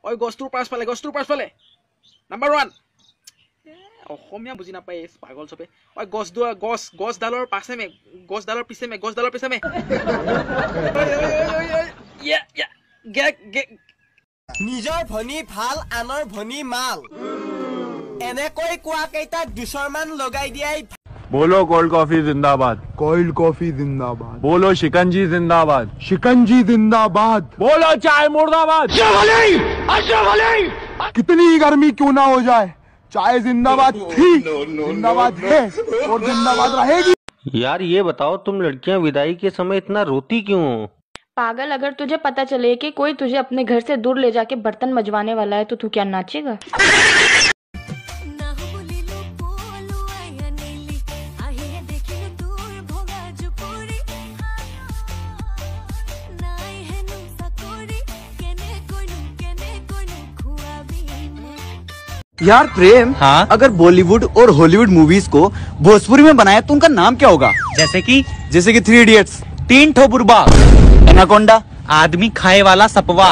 ওই গছটোৰ পাছফালে নাম্বাৰ 1 অসমীয়া বুজি নাপায় পাগল চবে ওই গছডালৰ পিছে মে নিজৰ ভনী ভাল আনৰ ভনী মাল এনেকৈ কোৱা কেইটা দুশৰমান লগাই দিয়াই बोलो कोल्ड कॉफी जिंदाबाद बोलो शिकंजी जिंदाबाद बोलो चाय मुर्दाबाद कितनी गर्मी क्यों ना हो जाए चाय जिंदाबाद थी जिंदाबाद है और जिंदाबाद रहेगी। यार ये बताओ तुम लड़कियां विदाई के समय इतना रोती क्यों हो? पागल, अगर तुझे पता चले कि कोई तुझे अपने घर से दूर ले जाके बर्तन मजवाने वाला है तो तू क्या नाचेगा? यार प्रेम, हाँ? अगर बॉलीवुड और हॉलीवुड मूवीज को भोजपुरी में बनाया तो उनका नाम क्या होगा? जैसे कि 3 इडियट्स, 3 ठो बुरबा, एनाकोंडा, आदमी खाए वाला सपवा,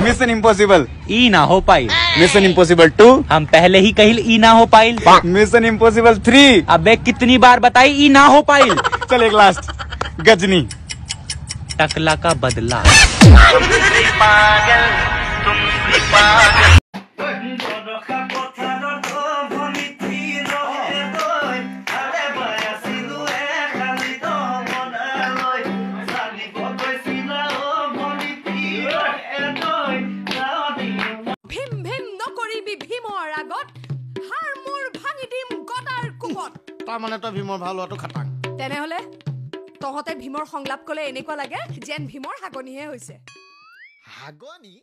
मिशन इम्पॉसिबल, ई ना हो पाई, मिशन इम्पॉसिबल 2, हम पहले ही कहिल ई ना हो पाई, मिशन इम्पॉसिबल 3, अबे कितनी बार बताई ई ना हो पाई। चल एक लास्ट, गजनी, टकला का बदला। মানে তো ভীমৰ ভাল হোৱাটো খাটাং তেনেহলে তহতে ভীমৰ সংলাপ কলে এনেকুৱা লাগে যেন ভীমৰ হাগনিহে হৈছে। হাগনি